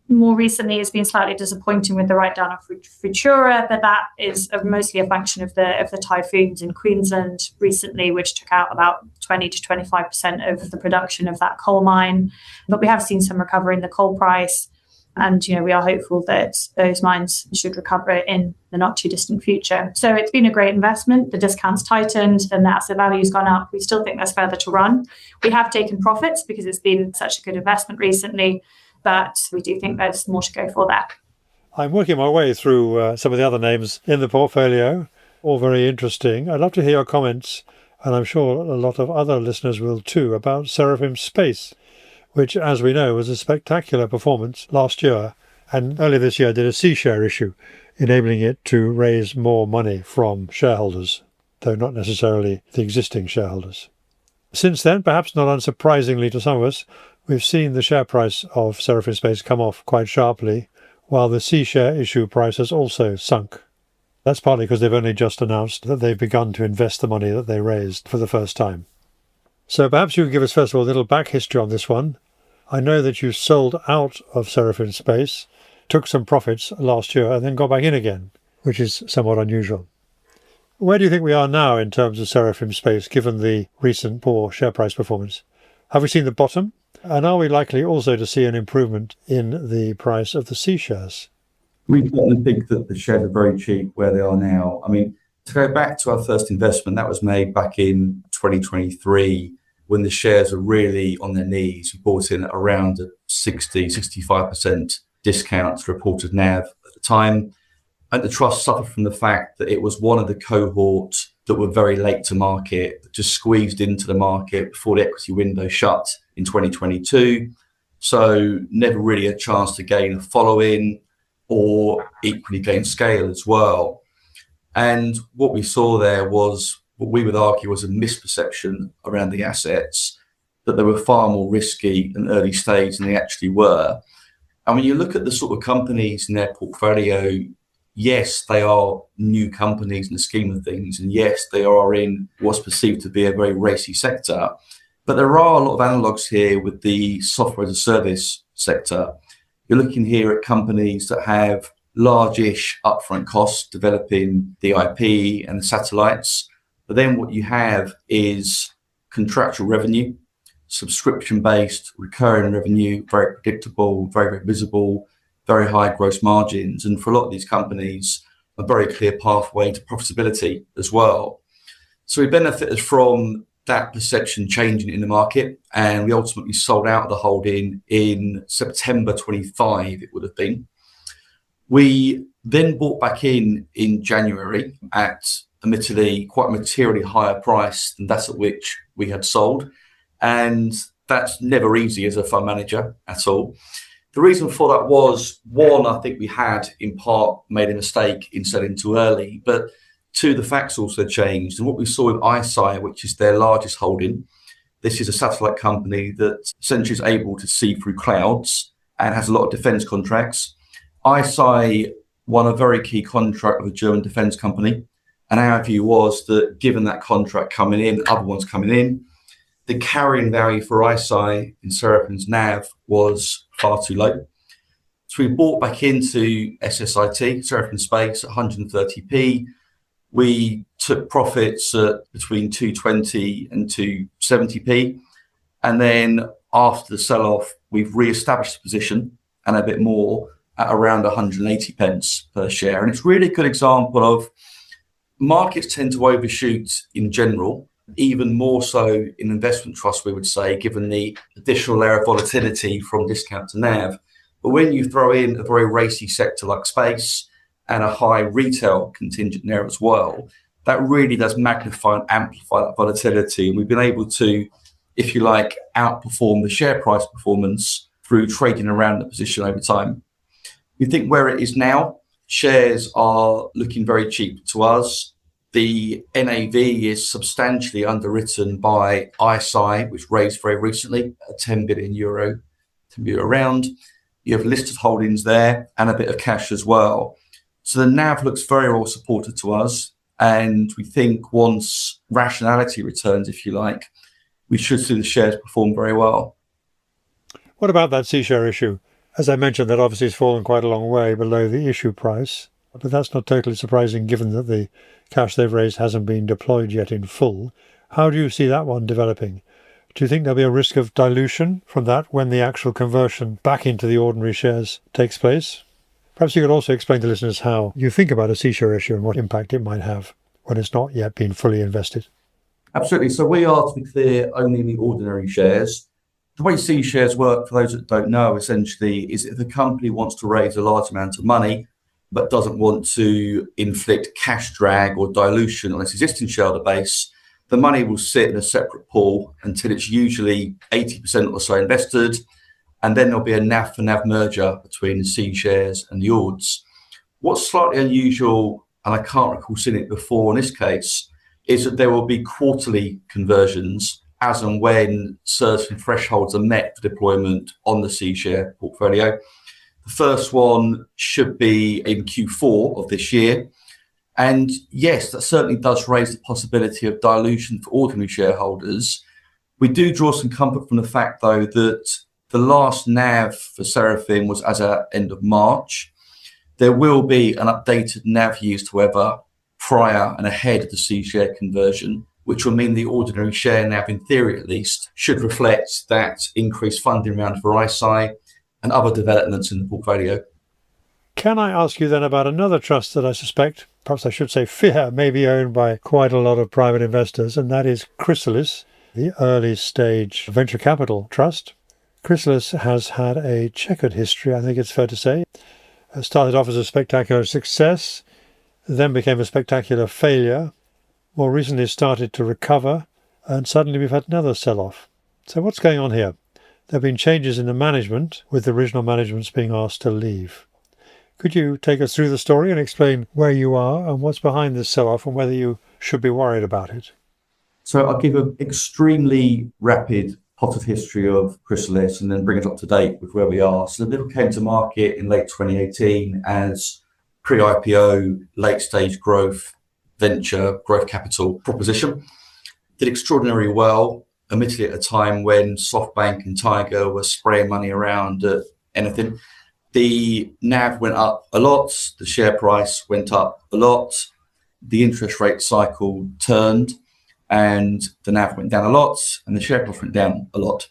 More recently, it's been slightly disappointing with the write-down of Futura, but that is mostly a function of the typhoons in Queensland recently, which took out about 20 to 25% of the production of that coal mine. But we have seen some recovery in the coal price. And, we are hopeful that those mines should recover in the not too distant future. So it's been a great investment. The discount's tightened and the asset value's gone up. We still think there's further to run. We have taken profits because it's been such a good investment recently, but we do think there's more to go for there. I'm working my way through some of the other names in the portfolio, all very interesting. I'd love to hear your comments, and I'm sure a lot of other listeners will too, about Seraphim Space, which, as we know, was a spectacular performance last year, and earlier this year did a C-share issue, enabling it to raise more money from shareholders, though not necessarily the existing shareholders. Since then, perhaps not unsurprisingly to some of us, we've seen the share price of Seraphim Space come off quite sharply, while the C-share issue price has also sunk. That's partly because they've only just announced that they've begun to invest the money that they raised for the first time. So perhaps you could give us, first of all, a little back history on this one. I know that you sold out of Seraphim Space, took some profits last year, and then got back in again, which is somewhat unusual. Where do you think we are now in terms of Seraphim Space, given the recent poor share price performance? Have we seen the bottom? And are we likely also to see an improvement in the price of the C shares? We certainly think that the shares are very cheap where they are now. I mean, to go back to our first investment, that was made back in 2023, when the shares were really on their knees. We bought in around a 65% discount to reported NAV at the time. And the trust suffered from the fact that it was one of the cohorts that were very late to market, that just squeezed into the market before the equity window shut in 2022. So never really a chance to gain a following or equally gain scale as well. And what we saw there was what we would argue was a misperception around the assets, that they were far more risky and early stage than they actually were. And when you look at the sort of companies in their portfolio, yes, they are new companies in the scheme of things. And yes, they are in what's perceived to be a very racy sector. But there are a lot of analogues here with the software as a service sector. You're looking here at companies that have large-ish upfront costs developing the IP and the satellites. But then what you have is contractual revenue, subscription-based, recurring revenue, very predictable, very, very visible, very high gross margins. And for a lot of these companies, a very clear pathway to profitability as well. So we benefited from that perception changing in the market, and we ultimately sold out the holding in September 25, it would have been. We then bought back in January at admittedly quite a materially higher price than that at which we had sold. And that's never easy as a fund manager at all. The reason for that was, one, I think we had in part made a mistake in selling too early, but two, the facts also changed. And what we saw with ICEYE, which is their largest holding, this is a satellite company that essentially is able to see through clouds and has a lot of defense contracts. ICEYE won a very key contract with a German defence company. And our view was that given that contract coming in, other ones coming in, the carrying value for ISI in Seraphim's NAV was far too low. So we bought back into SSIT, Seraphim Space, at 130p. We took profits at between 220 and 270p. And then after the sell-off, we've re-established the position and a bit more at around 180 pence per share. And it's really a good example of markets tend to overshoot in general, even more so in investment trusts, we would say, given the additional layer of volatility from discount to NAV. But when you throw in a very racy sector like space and a high retail contingent there as well, that really does magnify and amplify that volatility. And we've been able to, if you like, outperform the share price performance through trading around the position over time. We think where it is now, shares are looking very cheap to us. The NAV is substantially underwritten by ISI, which raised very recently a 10 billion euro round. You have listed holdings there and a bit of cash as well. So the NAV looks very well supported to us. And we think once rationality returns, if you like, we should see the shares perform very well. What about that C-share issue? As I mentioned, that obviously has fallen quite a long way below the issue price, but that's not totally surprising given that the cash they've raised hasn't been deployed yet in full. How do you see that one developing? Do you think there'll be a risk of dilution from that when the actual conversion back into the ordinary shares takes place? Perhaps you could also explain to listeners how you think about a C-share issue and what impact it might have when it's not yet been fully invested. Absolutely. So we are, to be clear, only in the ordinary shares. The way C-shares work, for those that don't know, essentially, is if the company wants to raise a large amount of money, but doesn't want to inflict cash drag or dilution on its existing shareholder base, the money will sit in a separate pool until it's usually 80% or so invested, and then there'll be a NAV for NAV merger between the C-shares and the ords. What's slightly unusual, and I can't recall seeing it before in this case, is that there will be quarterly conversions as and when certain thresholds are met for deployment on the C-share portfolio. The first one should be in Q4 of this year. And yes, that certainly does raise the possibility of dilution for ordinary shareholders. We do draw some comfort from the fact, though, that the last NAV for Seraphim was as at end of March. There will be an updated NAV used, however, prior and ahead of the C-share conversion, which will mean the ordinary share NAV, in theory at least, should reflect that increased funding round for ISI and other developments in the portfolio. Can I ask you then about another trust that I suspect, perhaps I should say fear, may be owned by quite a lot of private investors, and that is Chrysalis, the early stage venture capital trust. Chrysalis has had a checkered history, I think it's fair to say. It started off as a spectacular success, then became a spectacular failure, more recently started to recover, and suddenly we've had another sell-off. So what's going on here? There have been changes in the management, with the original managements being asked to leave. Could you take us through the story and explain where you are and what's behind this sell-off and whether you should be worried about it? So I'll give an extremely rapid potted history of Chrysalis and then bring it up to date with where we are. So the deal came to market in late 2018 as pre-IPO, late-stage growth, venture, growth capital proposition. Did extraordinarily well, admittedly at a time when SoftBank and Tiger were spraying money around at anything. The NAV went up a lot, the share price went up a lot, the interest rate cycle turned, and the NAV went down a lot, and the share price went down a lot.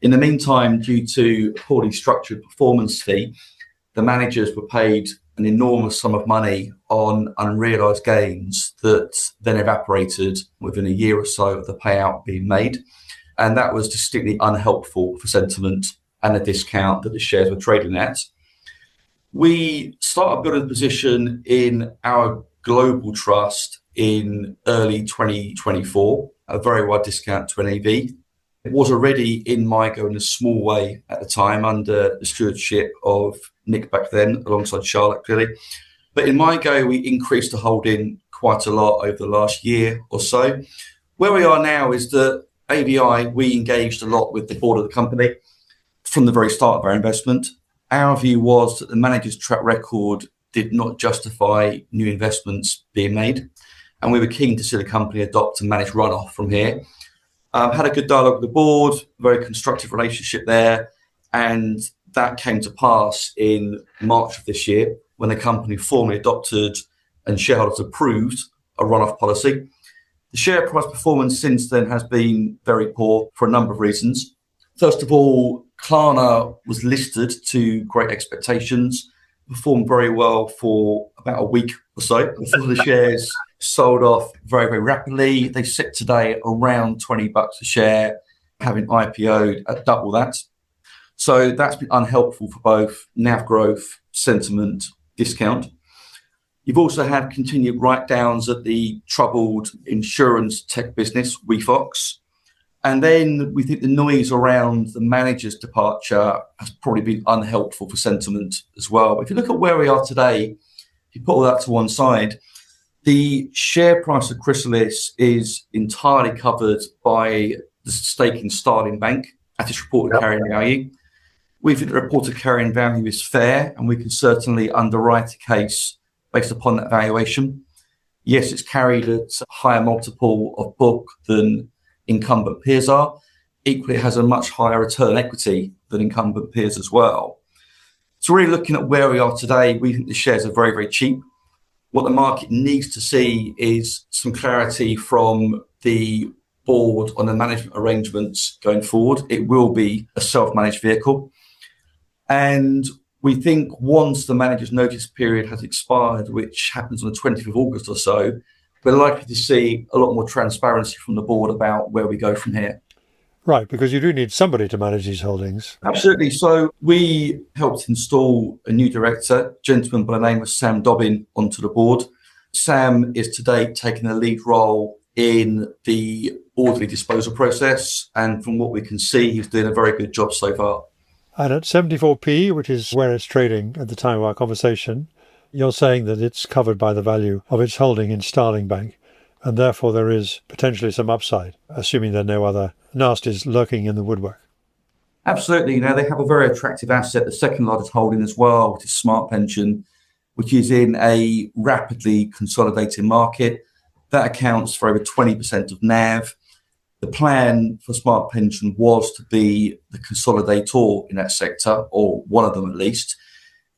In the meantime, due to a poorly structured performance fee, the managers were paid an enormous sum of money on unrealised gains that then evaporated within a year or so of the payout being made. And that was distinctly unhelpful for sentiment and a discount that the shares were trading at. We started building a position in our global trust in early 2024, a very wide discount to NAV. It was already in MIGO in a small way at the time under the stewardship of Nick back then, alongside Charlotte, clearly. But in MIGO, we increased the holding quite a lot over the last year or so. Where we are now is that AVI, we engaged a lot with the board of the company from the very start of our investment. Our view was that the manager's track record did not justify new investments being made. And we were keen to see the company adopt and manage runoff from here. Had a good dialogue with the board, very constructive relationship there. And that came to pass in March of this year when the company formally adopted and shareholders approved a runoff policy. The share price performance since then has been very poor for a number of reasons. First of all, Klarna was listed to great expectations, performed very well for about a week or so before the shares sold off very, very rapidly. They sit today around $20 a share, having IPO'd at double that. So that's been unhelpful for both NAV growth, sentiment, discount. You've also had continued write-downs at the troubled insurance tech business, WeFox. And then we think the noise around the manager's departure has probably been unhelpful for sentiment as well. If you look at where we are today, if you put all that to one side, the share price of Chrysalis is entirely covered by the stake in Starling Bank at its reported carrying value. We think the reported carrying value is fair, and we can certainly underwrite a case based upon that valuation. Yes, it's carried at a higher multiple of book than incumbent peers are. Equally, it has a much higher return on equity than incumbent peers as well. So really looking at where we are today, we think the shares are very, very cheap. What the market needs to see is some clarity from the board on the management arrangements going forward. It will be a self-managed vehicle. And we think once the manager's notice period has expired, which happens on the 20th of August or so, we're likely to see a lot more transparency from the board about where we go from here. Right, because you do need somebody to manage these holdings. Absolutely. So we helped install a new director, a gentleman by the name of Sam Dobbin, onto the board. Sam is today taking a lead role in the orderly disposal process. And from what we can see, he's doing a very good job so far. And at 74p, which is where it's trading at the time of our conversation, you're saying that it's covered by the value of its holding in Starling Bank, and therefore there is potentially some upside, assuming there are no other nasties lurking in the woodwork. Absolutely. They have a very attractive asset, the second largest holding as well, which is Smart Pension, which is in a rapidly consolidating market. That accounts for over 20% of NAV. The plan for Smart Pension was to be the consolidator in that sector, or one of them at least.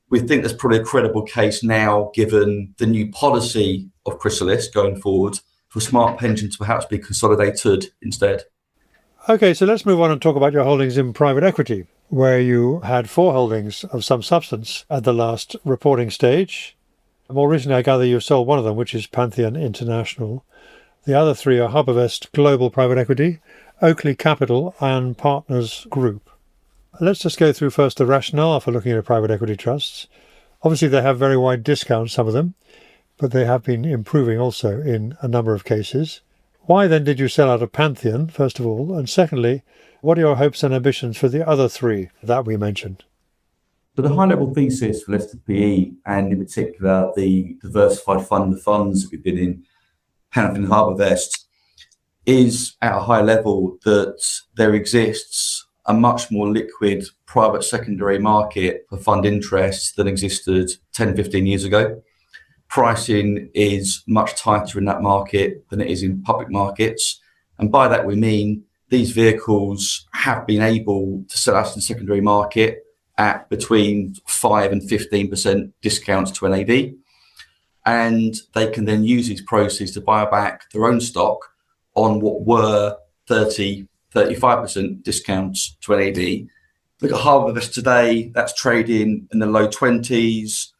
We think there's probably a credible case now, given the new policy of Chrysalis going forward, for Smart Pension to perhaps be consolidated instead. Okay, so let's move on and talk about your holdings in private equity, where you had 4 holdings of some substance at the last reporting stage. More recently, I gather you sold one of them, which is Pantheon International. The other 3 are Harbourvest Global Private Equity, Oakley Capital, and Partners Group. Let's just go through first the rationale for looking at private equity trusts. Obviously, they have very wide discounts, some of them, but they have been improving also in a number of cases. Why then did you sell out of Pantheon, first of all? And secondly, what are your hopes and ambitions for the other 3 that we mentioned? So the high-level thesis for listed PE, and in particular the diversified fund of funds that we've been in, Pantheon and Harbourvest, is at a high level that there exists a much more liquid private secondary market for fund interests than existed 10, 15 years ago. Pricing is much tighter in that market than it is in public markets. And by that, we mean these vehicles have been able to sell out in the secondary market at between 5 and 15% discounts to NAV. And they can then use these proceeds to buy back their own stock on what were 30, 35% discounts to NAV. Look at Harbourvest today, that's trading in the low 20s.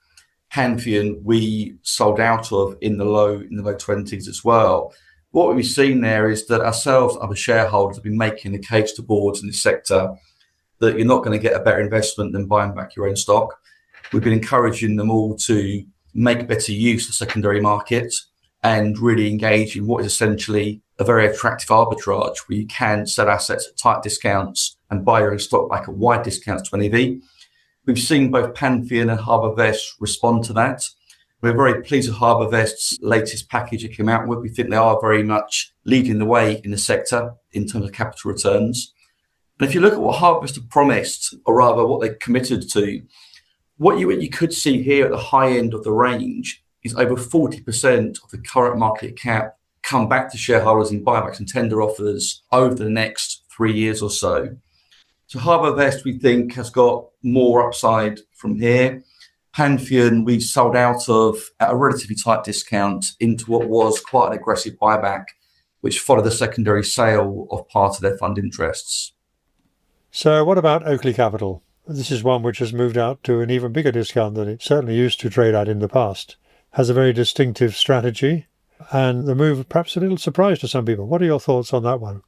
Pantheon, we sold out of in the low 20s as well. What we've seen there is that ourselves and other shareholders have been making the case to boards in this sector that you're not going to get a better investment than buying back your own stock. We've been encouraging them all to make better use of the secondary market and really engage in what is essentially a very attractive arbitrage where you can sell assets at tight discounts and buy your own stock back at wide discounts to NAV. We've seen both Pantheon and Harbourvest respond to that. We're very pleased with Harbourvest's latest package it came out with. We think they are very much leading the way in the sector in terms of capital returns. And if you look at what Harbourvest have promised, or rather what they committed to, What you could see here at the high end of the range is over 40% of the current market cap come back to shareholders in buybacks and tender offers over the next 3 years or so. So HarbourVest, we think, has got more upside from here. Pantheon, we sold out of at a relatively tight discount into what was quite an aggressive buyback, which followed the secondary sale of part of their fund interests. So what about Oakley Capital? This is one which has moved out to an even bigger discount than it certainly used to trade at in the past. Has a very distinctive strategy, and the move perhaps a little surprise to some people. What are your thoughts on that one?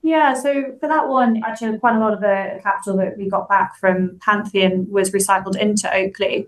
Yeah, so for that one, actually quite a lot of the capital that we got back from Pantheon was recycled into Oakley.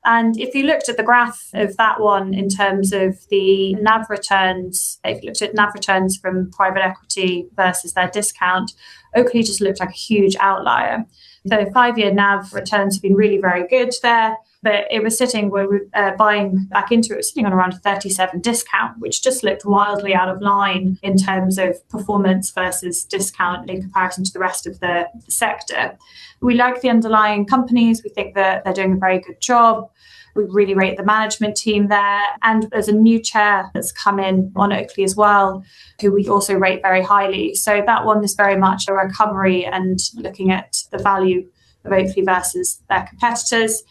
And if you looked at the graph of that one in terms of the NAV returns, if you looked at NAV returns from private equity versus their discount, Oakley just looked like a huge outlier. So 5-year NAV returns have been really very good there, but it was sitting, where we buying back into it, was sitting on around a 37 discount, which just looked wildly out of line in terms of performance versus discount in comparison to the rest of the sector. We like the underlying companies. We think that they're doing a very good job. We really rate the management team there. And there's a new chair that's come in on Oakley as well, who we also rate very highly. So that one is very much a recovery and looking at the value of Oakley versus their competitors.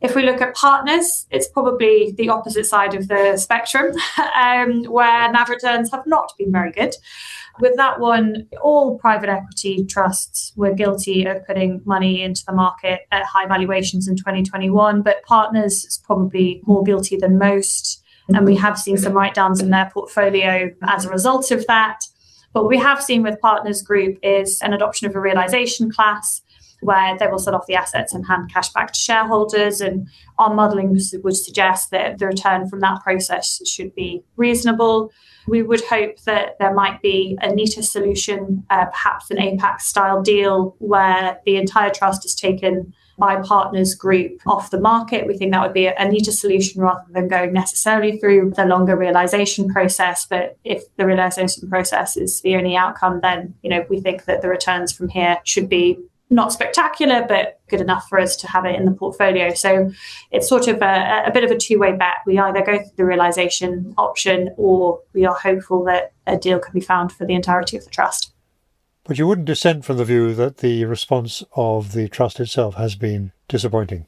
If we look at partners, it's probably the opposite side of the spectrum, where NAV returns have not been very good. With that one, all private equity trusts were guilty of putting money into the market at high valuations in 2021, but partners is probably more guilty than most. And we have seen some write-downs in their portfolio as a result of that. But what we have seen with Partners Group is an adoption of a realization class, where they will sell off the assets and hand cash back to shareholders. And our modelling would suggest that the return from that process should be reasonable. We would hope that there might be a neater solution, perhaps an APAC-style deal where the entire trust is taken by Partners Group off the market. We think that would be a neater solution rather than going necessarily through the longer realisation process. But if the realisation process is the only outcome, then we think that the returns from here should be not spectacular, but good enough for us to have it in the portfolio. So it's sort of a bit of a two-way bet. We either go through the realisation option, or we are hopeful that a deal can be found for the entirety of the trust. But you wouldn't dissent from the view that the response of the trust itself has been disappointing?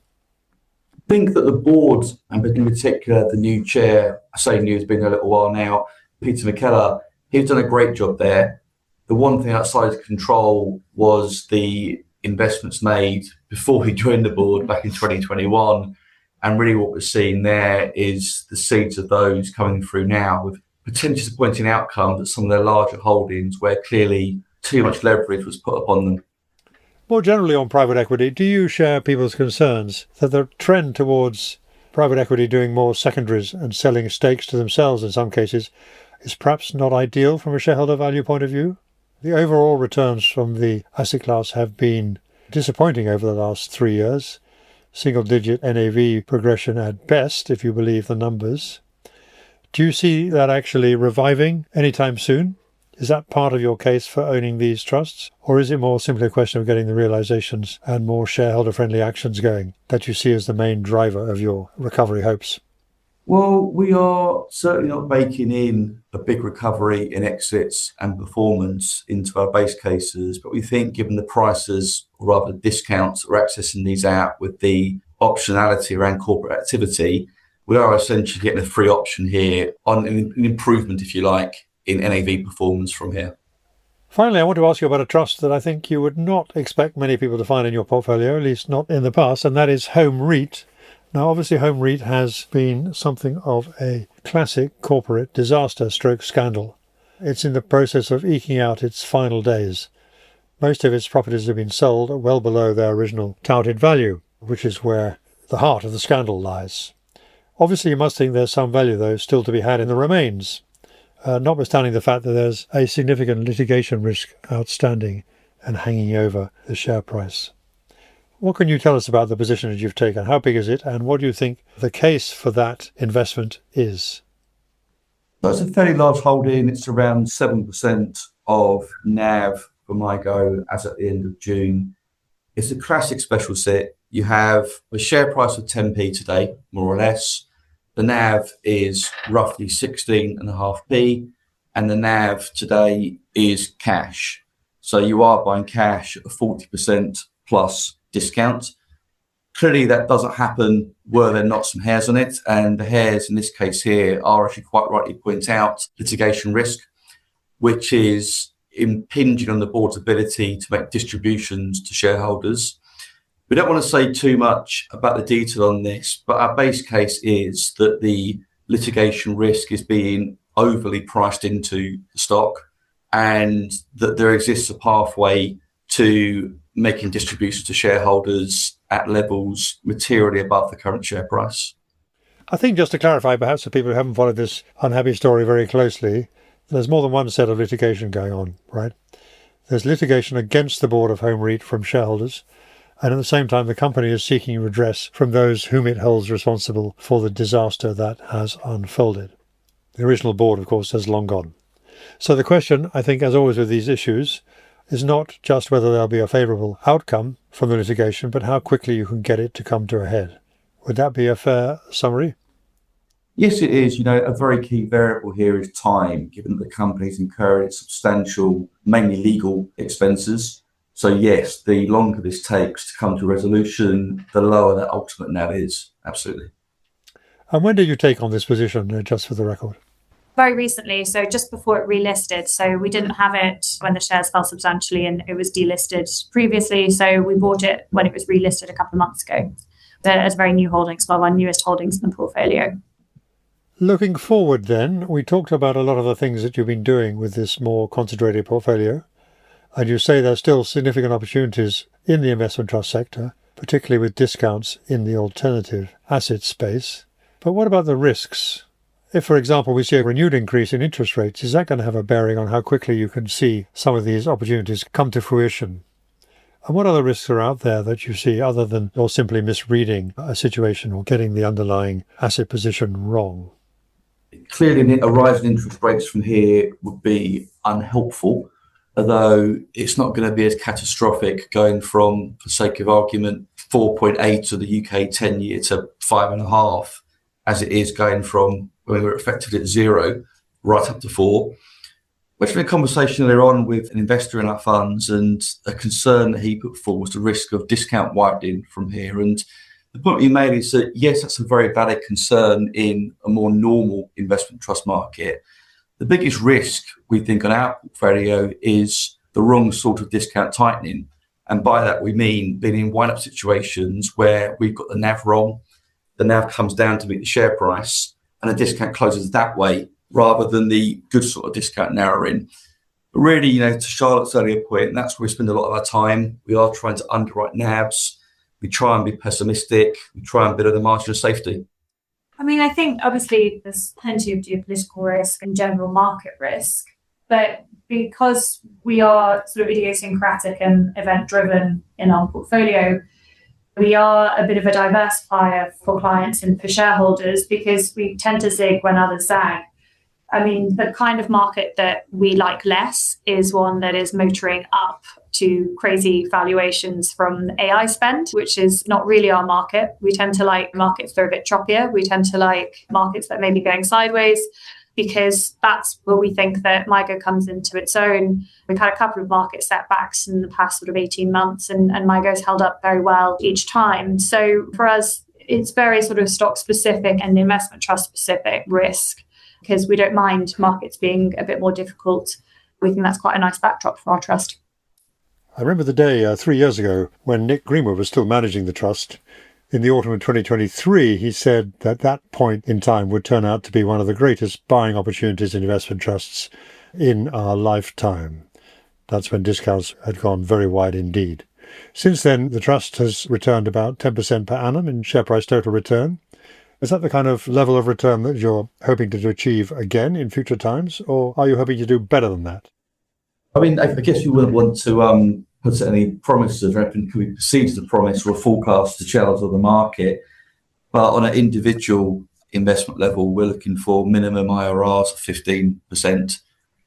I think that the board, and in particular the new chair, I say new, has been a little while now, Peter McKellar, he's done a great job there. The one thing outside his control was the investments made before he joined the board back in 2021. And really what we're seeing there is the seeds of those coming through now, with potentially disappointing outcomes at some of their larger holdings where clearly too much leverage was put upon them. More generally on private equity, do you share people's concerns that the trend towards private equity doing more secondaries and selling stakes to themselves in some cases is perhaps not ideal from a shareholder value point of view? The overall returns from the asset class have been disappointing over the last 3 years. Single-digit NAV progression at best, if you believe the numbers. Do you see that actually reviving anytime soon? Is that part of your case for owning these trusts? Or is it more simply a question of getting the realizations and more shareholder-friendly actions going that you see as the main driver of your recovery hopes? Well, we are certainly not baking in a big recovery in exits and performance into our base cases, but we think given the prices, or rather discounts, we're accessing these out with the optionality around corporate activity, we are essentially getting a free option here on an improvement, if you like, in NAV performance from here. Finally, I want to ask you about a trust that I think you would not expect many people to find in your portfolio, at least not in the past, and that is Home REIT. Now, obviously, Home REIT has been something of a classic corporate disaster stroke scandal. It's in the process of eking out its final days. Most of its properties have been sold well below their original touted value, which is where the heart of the scandal lies. Obviously, you must think there's some value, though, still to be had in the remains, notwithstanding the fact that there's a significant litigation risk outstanding and hanging over the share price. What can you tell us about the position that you've taken? How big is it? And what do you think the case for that investment is? That's a fairly large holding. It's around 7% of NAV for MIGO as at the end of June. It's a classic special sit. you have a share price of 10p today, more or less. The NAV is roughly 16.5p, and the NAV today is cash. So you are buying cash at a 40% plus discount. Clearly, that doesn't happen were there not some hairs on it, and the hairs in this case here are, as you quite rightly point out, litigation risk, which is impinging on the board's ability to make distributions to shareholders. We don't want to say too much about the detail on this, but our base case is that the litigation risk is being overly priced into the stock, and that there exists a pathway to making distributions to shareholders at levels materially above the current share price. I think just to clarify, perhaps for people who haven't followed this unhappy story very closely, there's more than one set of litigation going on, right? There's litigation against the board of Home REIT from shareholders, and at the same time the company is seeking redress from those whom it holds responsible for the disaster that has unfolded. The original board, of course, has long gone. So the question, I think, as always with these issues, is not just whether there'll be a favourable outcome from the litigation, but how quickly you can get it to come to a head. Would that be a fair summary? Yes, it is. A very key variable here is time, given that the company's incurring substantial, mainly legal expenses. So yes, the longer this takes to come to resolution, the lower that ultimate NAV is. Absolutely. And when did you take on this position, just for the record? Very recently, so just before it relisted. So we didn't have it when the shares fell substantially and it was delisted previously. So we bought it when it was relisted a couple of months ago. As very new holdings, one of our newest holdings in the portfolio. Looking forward then, we talked about a lot of the things that you've been doing with this more concentrated portfolio. And you say there's still significant opportunities in the investment trust sector, particularly with discounts in the alternative asset space. But what about the risks? If, for example, we see a renewed increase in interest rates, is that going to have a bearing on how quickly you can see some of these opportunities come to fruition? And what other risks are out there that you see other than you're simply misreading a situation or getting the underlying asset position wrong? Clearly, a rise in interest rates from here would be unhelpful, although it's not going to be as catastrophic going from, for sake of argument, 4.8 of the UK 10-year to 5.5, as it is going from when we were effectively at 0 right up to 4. We've had a conversation earlier on with an investor in our funds, and a concern that he put forward was the risk of discount widening from here. And the point we made is that, yes, that's a very valid concern in a more normal investment trust market. The biggest risk we think on our portfolio is the wrong sort of discount tightening. And by that, we mean being in wind-up situations where we've got the NAV wrong, the NAV comes down to meet the share price, and the discount closes that way, rather than the good sort of discount narrowing. But really, to Charlotte's earlier point, and that's where we spend a lot of our time, we are trying to underwrite NAVs. We try and be pessimistic. We try and build in the margin of safety. I mean, I think obviously there's plenty of geopolitical risk and general market risk, but because we are sort of idiosyncratic and event-driven in our portfolio, we are a bit of a diversifier for clients and for shareholders because we tend to zig when others zag. I mean, the kind of market that we like less is one that is motoring up to crazy valuations from AI spend, which is not really our market. We tend to like markets that are a bit choppier. We tend to like markets that may be going sideways, because that's where we think that MIGO comes into its own. We've had a couple of market setbacks in the past sort of 18 months, and MIGO's held up very well each time. So for us, it's very sort of stock specific and investment trust specific risk, because we don't mind markets being a bit more difficult. We think that's quite a nice backdrop for our trust. I remember the day 3 years ago when Nick Greenwood was still managing the trust. In the autumn of 2023, he said that that point in time would turn out to be one of the greatest buying opportunities in investment trusts in our lifetime. That's when discounts had gone very wide indeed. Since then, the trust has returned about 10% per annum in share price total return. Is that the kind of level of return that you're hoping to achieve again in future times, or are you hoping to do better than that? I mean, I guess you wouldn't want to put any promises or anything could be perceived as a promise or a forecast to shareholders of the market. But on an individual investment level, we're looking for minimum IRRs of 15%.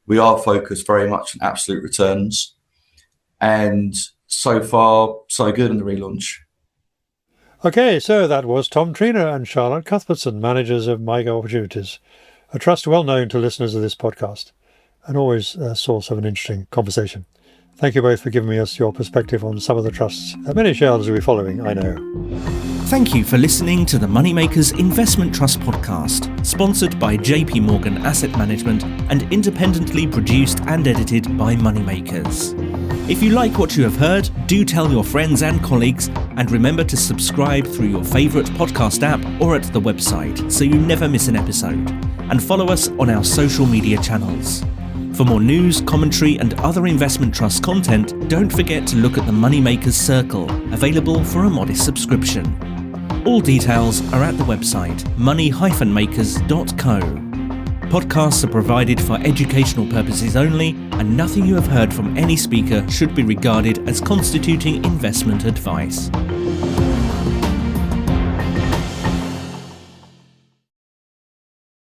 We are focused very much on absolute returns. And so far, so good in the relaunch. Okay, so that was Tom Treanor and Charlotte Cuthbertson, managers of MIGO Opportunities, a trust well known to listeners of this podcast, and always a source of an interesting conversation. Thank you both for giving us your perspective on some of the trusts that many shareholders will be following, I know. Thank you for listening to the Moneymakers Investment Trust podcast, sponsored by JP Morgan Asset Management and independently produced and edited by Moneymakers. If you like what you have heard, do tell your friends and colleagues, and remember to subscribe through your favourite podcast app or at the website so you never miss an episode. And follow us on our social media channels. For more news, commentary and other investment trust content, don't forget to look at the Moneymakers Circle, available for a modest subscription. All details are at the website money-makers.co. Podcasts are provided for educational purposes only, and nothing you have heard from any speaker should be regarded as constituting investment advice.